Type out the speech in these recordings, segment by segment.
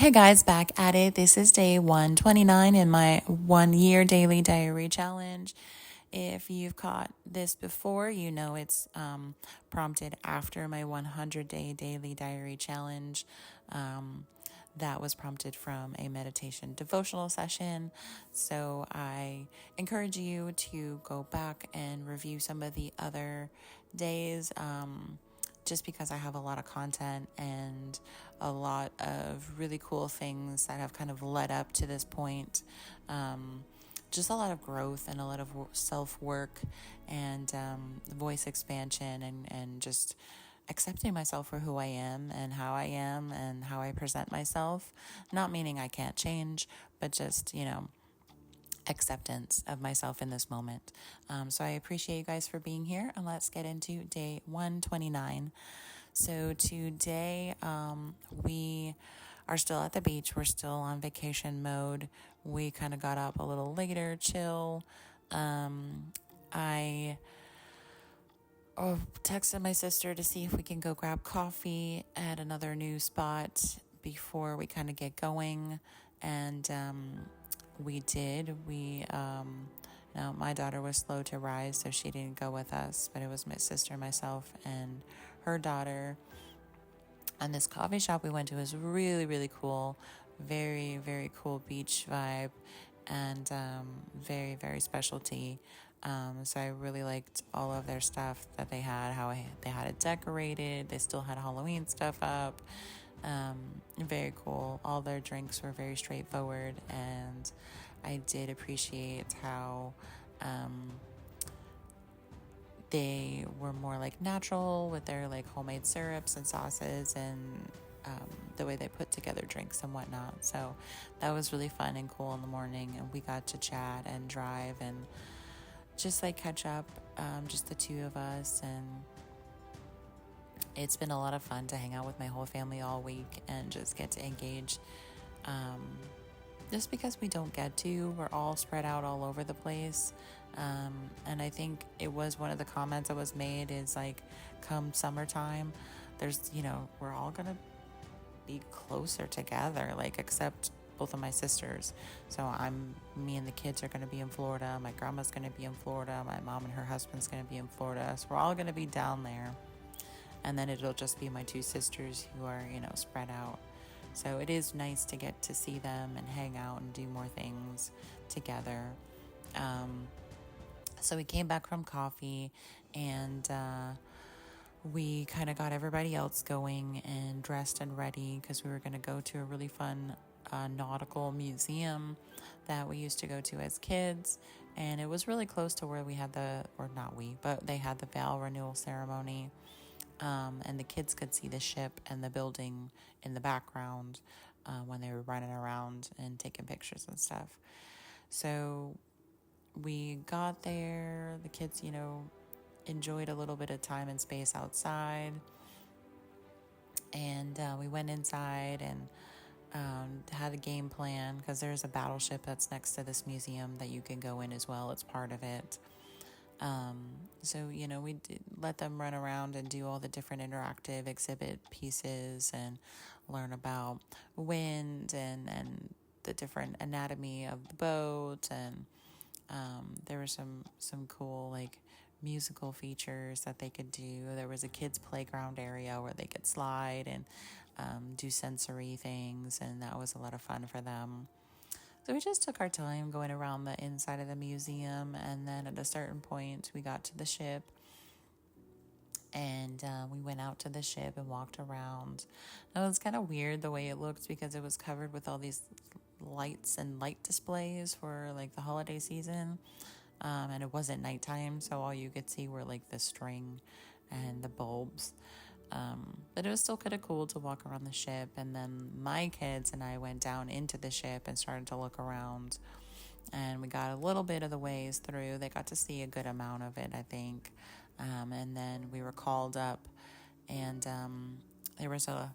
Hey guys, back at it. This is day 129 in my 1 year daily diary challenge. If you've caught this before, you know it's prompted after my 100-day daily diary challenge. That was prompted from a meditation devotional session. So I encourage you to go back and review some of the other days. Just because I have a lot of content and a lot of really cool things that have kind of led up to this point. Just a lot of growth and a lot of self-work and voice expansion and just accepting myself for who I am and how I present myself. Not meaning I can't change, but just, acceptance of myself in this moment. So I appreciate you guys for being here, and let's get into day 129. So today we are still at the beach. We're still on vacation mode. We kind of got up a little later, chill. I texted my sister to see if we can go grab coffee at another new spot before we kind of get going. And we did. Now my daughter was slow to rise, so she didn't go with us, but it was my sister, myself, and her daughter. And this coffee shop we went to was really, really cool. Very, very cool beach vibe and very, very specialty. So I really liked all of their stuff that they had, they had it decorated. They still had Halloween stuff up. Very cool. All their drinks were very straightforward, and I did appreciate how they were more like natural with their like homemade syrups and sauces and the way they put together drinks and whatnot. So that was really fun and cool in the morning, and we got to chat and drive and just like catch up, just the two of us. And it's been a lot of fun to hang out with my whole family all week and just get to engage. Just because we don't get to, we're all spread out all over the place. And I think it was one of the comments that was made is like, come summertime, we're all going to be closer together, like, except both of my sisters. So me and the kids are going to be in Florida. My grandma's going to be in Florida. My mom and her husband's going to be in Florida. So we're all going to be down there. And then it'll just be my two sisters who are, spread out. So it is nice to get to see them and hang out and do more things together. So we came back from coffee, and we kind of got everybody else going and dressed and ready because we were going to go to a really fun nautical museum that we used to go to as kids. And it was really close to where we had they had the vow renewal ceremony. And the kids could see the ship and the building in the background when they were running around and taking pictures and stuff. So we got there. The kids, enjoyed a little bit of time and space outside. And we went inside and had a game plan because there's a battleship that's next to this museum that you can go in as well. It's part of it. So, we did let them run around and do all the different interactive exhibit pieces and learn about wind and the different anatomy of the boat. And there were some cool, like, musical features that they could do. There was a kids' playground area where they could slide and do sensory things, and that was a lot of fun for them. So we just took our time going around the inside of the museum, and then at a certain point we got to the ship, and we went out to the ship and walked around. Now it was kind of weird the way it looked because it was covered with all these lights and light displays for like the holiday season, and it wasn't nighttime, so all you could see were like the string and the bulbs. But it was still kind of cool to walk around the ship. And then my kids and I went down into the ship and started to look around. And we got a little bit of the ways through. They got to see a good amount of it, I think. And then we were called up, and there was a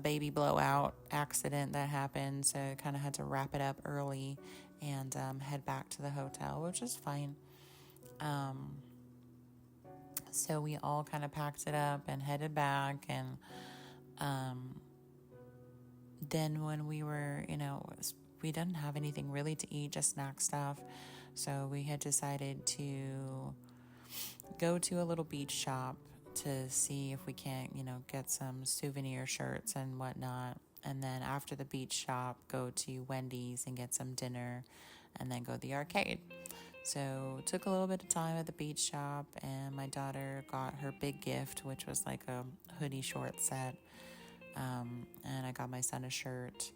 baby blowout accident that happened. So I kind of had to wrap it up early and head back to the hotel, which is fine. So we all kind of packed it up and headed back, and then when we were, we didn't have anything really to eat, just snack stuff. So we had decided to go to a little beach shop to see if we can't, get some souvenir shirts and whatnot. And then after the beach shop, go to Wendy's and get some dinner and then go to the arcade. So took a little bit of time at the beach shop, and my daughter got her big gift, which was like a hoodie short set. And I got my son a shirt.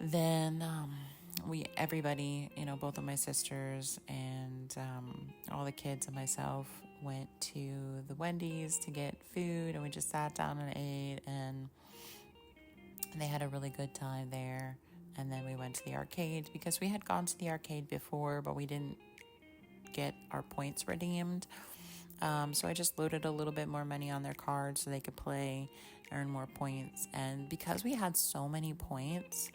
Then everybody, both of my sisters and all the kids and myself went to the Wendy's to get food, and we just sat down and ate, and they had a really good time there. And then we went to the arcade because we had gone to the arcade before, but we didn't get our points redeemed. So I just loaded a little bit more money on their card so they could play, earn more points. And because we had so many points,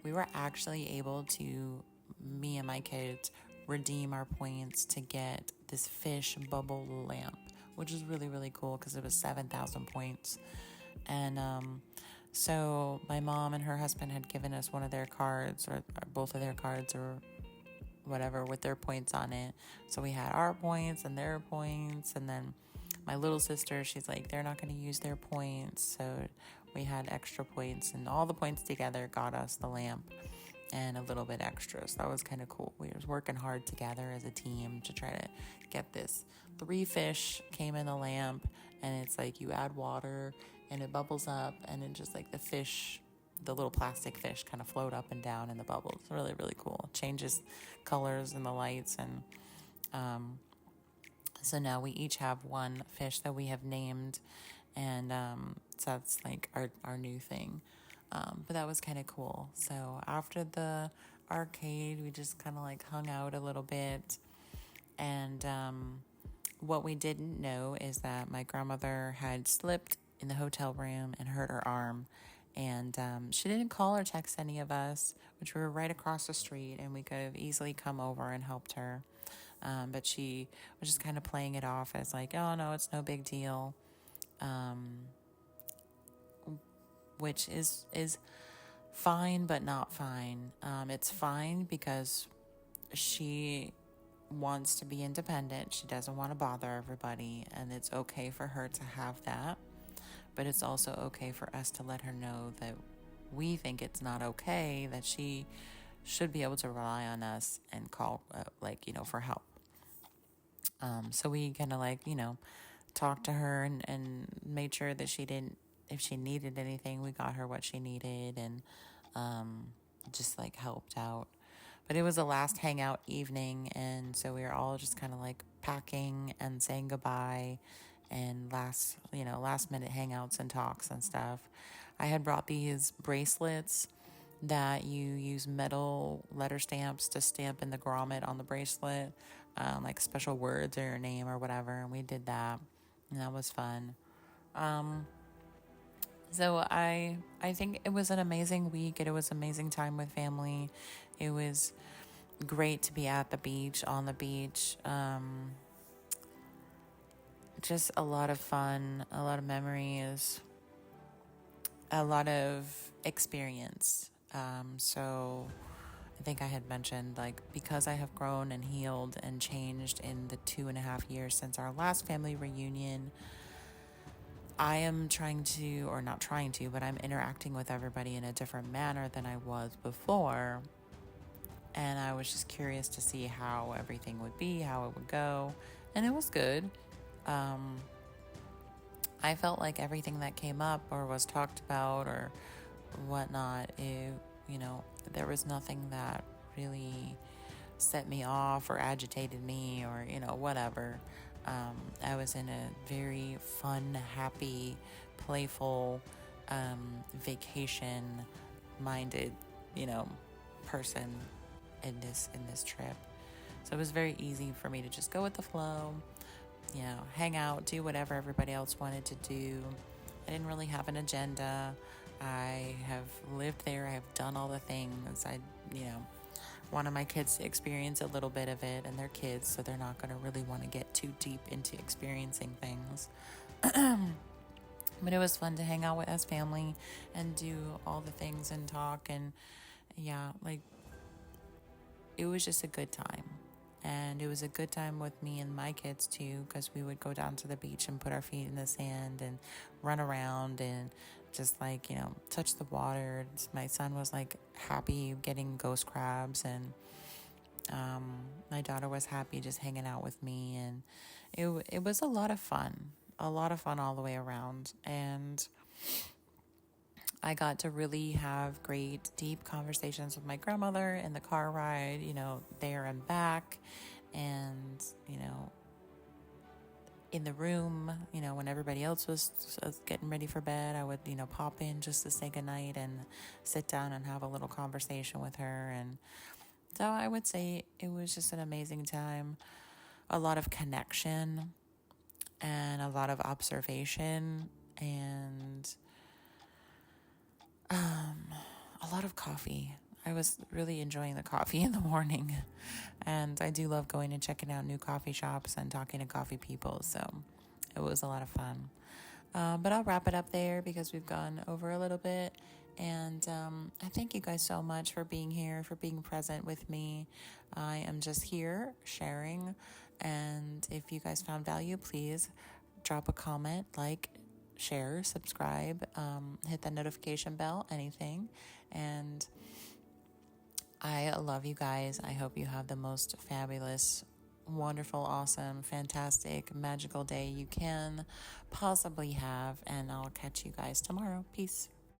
we were actually able to, me and my kids, redeem our points to get this fish bubble lamp, which is really, really cool because it was 7,000 points. And so my mom and her husband had given us one of their cards, or both of their cards, or whatever, with their points on it. So we had our points and their points, and then my little sister, she's like, they're not going to use their points. So we had extra points, and all the points together got us the lamp and a little bit extra. So that was kind of cool. We were working hard together as a team to try to get this. 3 fish came in the lamp, and it's like you add water and it bubbles up, and it just like the little plastic fish kind of float up and down in the bubbles. It's really, really cool. It changes colors in the lights. And so now we each have one fish that we have named, and so that's like our new thing. But that was kind of cool. So after the arcade, we just kind of like hung out a little bit. And what we didn't know is that my grandmother had slipped in the hotel room and hurt her arm. And she didn't call or text any of us, which we were right across the street, and we could have easily come over and helped her. But she was just kind of playing it off as like, oh, no, it's no big deal. Which is fine, but not fine. It's fine because she wants to be independent. She doesn't want to bother everybody, and it's okay for her to have that. But it's also okay for us to let her know that we think it's not okay, that she should be able to rely on us and call, for help. So we kind of talked to her and made sure that if she needed anything, we got her what she needed, and just helped out. But it was the last hangout evening, and so we were all just kind of packing and saying goodbye, and last minute hangouts and talks and stuff. I had brought these bracelets that you use metal letter stamps to stamp in the grommet on the bracelet, special words or your name or whatever, and we did that, and that was fun. So I think it was an amazing week. It was an amazing time with family. It was great to be at the beach, on the beach. Just a lot of fun, a lot of memories, a lot of experience. So I think I had mentioned, because I have grown and healed and changed in the 2.5 years since our last family reunion, I am but I'm interacting with everybody in a different manner than I was before. And I was just curious to see how everything would be, how it would go. And it was good. I felt like everything that came up or was talked about or whatnot, there was nothing that really set me off or agitated me or, whatever. I was in a very fun, happy, playful, vacation-minded, person in this trip. So it was very easy for me to just go with the flow, hang out, do whatever everybody else wanted to do. I didn't really have an agenda. I have lived there. I have done all the things. I wanted my kids to experience a little bit of it, and they're kids, so they're not going to really want to get too deep into experiencing things. But it was fun to hang out with as family and do all the things and talk. And yeah, like it was just a good time. And it was a good time with me and my kids too, because we would go down to the beach and put our feet in the sand and run around and just like, touch the water. My son was like happy getting ghost crabs, and my daughter was happy just hanging out with me. And it was a lot of fun all the way around. And I got to really have great, deep conversations with my grandmother in the car ride, there and back. And, in the room, when everybody else was getting ready for bed, I would, pop in just to say goodnight and sit down and have a little conversation with her. And so I would say it was just an amazing time, a lot of connection and a lot of observation, and a lot of coffee. I was really enjoying the coffee in the morning. And I do love going and checking out new coffee shops and talking to coffee people. So it was a lot of fun. But I'll wrap it up there because we've gone over a little bit. And I thank you guys so much for being here, for being present with me. I am just here sharing. And if you guys found value, please drop a comment, share, subscribe, hit that notification bell, anything. And I love you guys. I hope you have the most fabulous, wonderful, awesome, fantastic, magical day you can possibly have. And I'll catch you guys tomorrow. Peace.